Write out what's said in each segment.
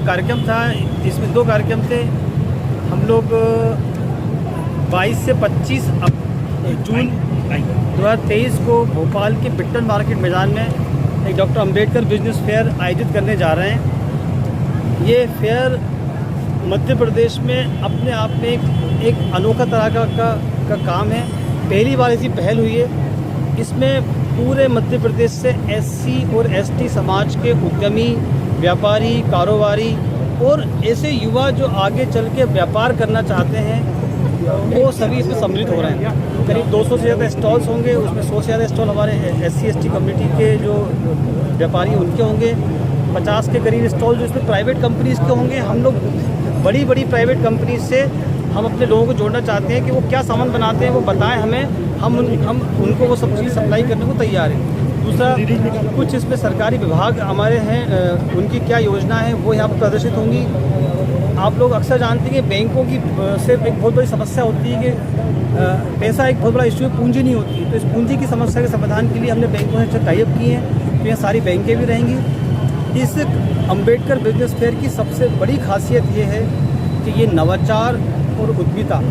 कार्यक्रम था, इसमें 2 कार्यक्रम थे। हम लोग 22 से 25 जून 2023 को भोपाल के बिट्टन मार्केट मैदान में एक डॉक्टर अंबेडकर बिजनेस फेयर आयोजित करने जा रहे हैं। ये फेयर मध्य प्रदेश में अपने आप में एक अनोखा तरह का काम है। पहली बार ऐसी पहल हुई है। इसमें पूरे मध्य प्रदेश से एससी और एसटी समाज के उद्यमी, व्यापारी, कारोबारी और ऐसे युवा जो आगे चल के व्यापार करना चाहते हैं वो सभी इसमें सम्मिलित हो रहे हैं। करीब 200 से ज़्यादा स्टॉल्स होंगे। उसमें 100 से ज़्यादा स्टॉल हमारे एससी एसटी कम्युनिटी के जो व्यापारी उनके होंगे। 50 के करीब स्टॉल जो इसमें प्राइवेट कंपनीज़ के होंगे। हम लोग बड़ी प्राइवेट कंपनीज से हम अपने लोगों को जोड़ना चाहते हैं कि वो क्या सामान बनाते हैं वो बताएं हमें। हम उनको वो सब चीज़ सप्लाई करने को तैयार हैं। दूसरा, कुछ इसमें सरकारी विभाग हमारे हैं, उनकी क्या योजना है वो यहाँ पर प्रदर्शित होंगी। आप लोग अक्सर जानते हैं कि बैंकों की सिर्फ एक बहुत बड़ी समस्या होती है कि पैसा एक बहुत बड़ा इशू है, पूंजी नहीं होती। तो इस पूंजी की समस्या के समाधान के लिए हमने बैंकों से टाई अप किए हैं। तो यहाँ सारी बैंकें भी रहेंगी। इस अंबेडकर बिजनेस फेयर की सबसे बड़ी खासियत ये है कि ये नवाचार और उद्यमिता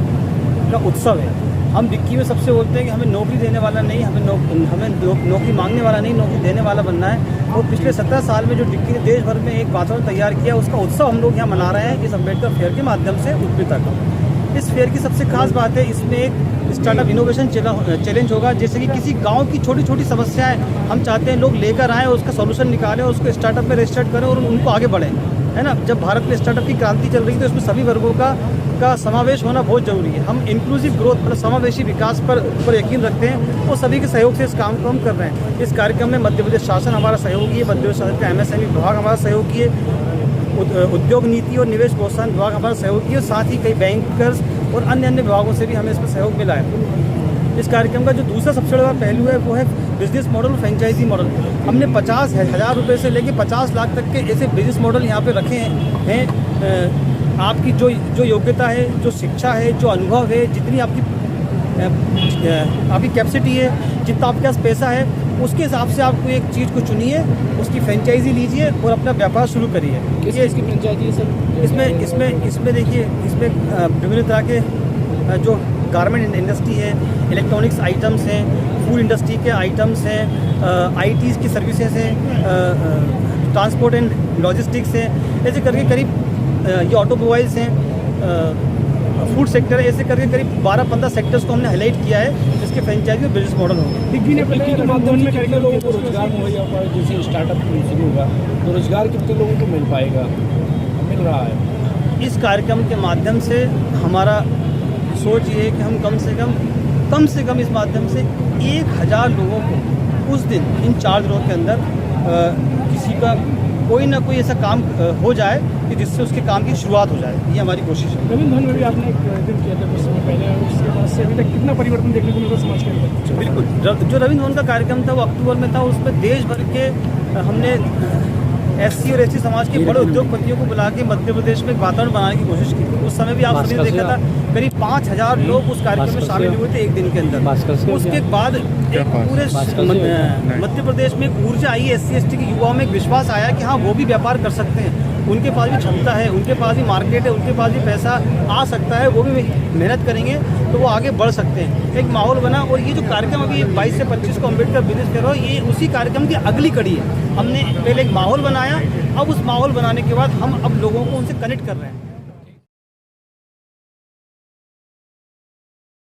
का उत्सव है। हम विक्की में सबसे बोलते हैं कि हमें नौकरी देने वाला नहीं, हमें नौकरी मांगने वाला नहीं, नौकरी देने वाला बनना है। और पिछले 17 साल में जो डिक्की ने देश भर में एक वातावरण तैयार किया, उसका उत्सव हम लोग यहाँ मना रहे हैं इस अंबेडकर फेयर के माध्यम से उद्यमिता का। इस फेयर की सबसे खास बात है, इसमें एक स्टार्टअप इनोवेशन चैलेंज होगा। जैसे कि किसी गांव की छोटी छोटी समस्याएं हम चाहते हैं लोग लेकर आएँ, उसका सॉल्यूशन निकालें, उसको स्टार्टअप में रजिस्टर्ड करें और उनको आगे बढ़ें, है ना। जब भारत में स्टार्टअप की क्रांति चल रही है तो इसमें सभी वर्गों का समावेश होना बहुत ज़रूरी है। हम इंक्लूसिव ग्रोथ मतलब समावेशी विकास पर यकीन रखते हैं और सभी के सहयोग से इस काम को हम कर रहे हैं। इस कार्यक्रम में मध्य प्रदेश शासन हमारा सहयोगी है, मध्य प्रदेश शासन का MSME विभाग हमारा सहयोगी है, उद्योग नीति और निवेश प्रोत्साहन विभाग हमारा सहयोगी है, साथ ही कई बैंकर्स और अन्य विभागों से भी हमें इसमें सहयोग मिला है। इस कार्यक्रम का जो दूसरा सबसे बड़ा पहलू है वो है बिजनेस मॉडल, फ्रेंचाइजी मॉडल। हमने 50,000 रुपये से लेकर 50 लाख तक के ऐसे बिजनेस मॉडल यहाँ पे रखे हैं। आपकी जो योग्यता है, जो शिक्षा है, जो अनुभव है, जितनी आपकी कैपेसिटी है, जितना आपके पास पैसा है, उसके हिसाब से आपको एक चीज़ को चुनिए, उसकी फ्रेंचाइजी लीजिए और अपना व्यापार शुरू करिए। ये इसकी फ्रेंचाइजी सर इसमें देखिए, इसमें विभिन्न तरह के जो गारमेंट इंडस्ट्री है, इलेक्ट्रॉनिक्स आइटम्स हैं, फूड इंडस्ट्री के आइटम्स हैं, ITs की सर्विसेज हैं, ट्रांसपोर्ट एंड लॉजिस्टिक्स हैं, ऐसे करके करीब ये ऑटोमोबाइल्स हैं, फूड सेक्टर है, ऐसे करके करीब 12-15 सेक्टर्स को हमने हाईलाइट किया है जिसके फ्रेंचाइजी और बिजनेस मॉडल होंगे। डिग्गी ने के माध्यम से कितने लोगों को रोजगार मुहैया होगा? जैसे स्टार्टअप शुरू होगा तो रोजगार कितने लोगों को मिल पाएगा, मिल रहा है? इस कार्यक्रम के माध्यम से हमारा सोच ये है कि हम कम से कम इस माध्यम से 1000 लोगों को उस दिन इन 4 दिनों के अंदर किसी का कोई ना कोई ऐसा काम हो जाए कि जिससे उसके काम की शुरुआत हो जाए। ये हमारी कोशिश है। रविंद्र भवन में भी आपने एक दिन किया था कुछ समय पहले, उसके बाद से अभी तक कितना परिवर्तन देखने को मिला समाज के अंदर? बिल्कुल, जो रविंद्र भवन का कार्यक्रम था वो अक्टूबर में था। उसमें देश भर के हमने SC और ST समाज के बड़े उद्योगपतियों को बुला के मध्य प्रदेश में एक वातावरण बनाने की कोशिश की थी। उस समय भी आप सभी ने देखा था करीब 5000 लोग उस कार्यक्रम में शामिल हुए थे एक दिन के अंदर। उसके बाद एक पूरे मध्य प्रदेश में एक ऊर्जा आई, SC ST के युवाओं में एक विश्वास आया कि हाँ वो भी व्यापार कर सकते हैं, उनके पास भी क्षमता है, उनके पास भी मार्केट है, उनके पास भी पैसा आ सकता है, वो भी मेहनत करेंगे तो वो आगे बढ़ सकते हैं। एक माहौल बना। और ये जो कार्यक्रम अभी 22 से 25 को अंबेडकर बिजनेस फेयर हो, ये उसी कार्यक्रम की अगली कड़ी है। हमने पहले एक माहौल बनाया, अब उस माहौल बनाने के बाद हम अब लोगों को उनसे कनेक्ट कर रहे हैं।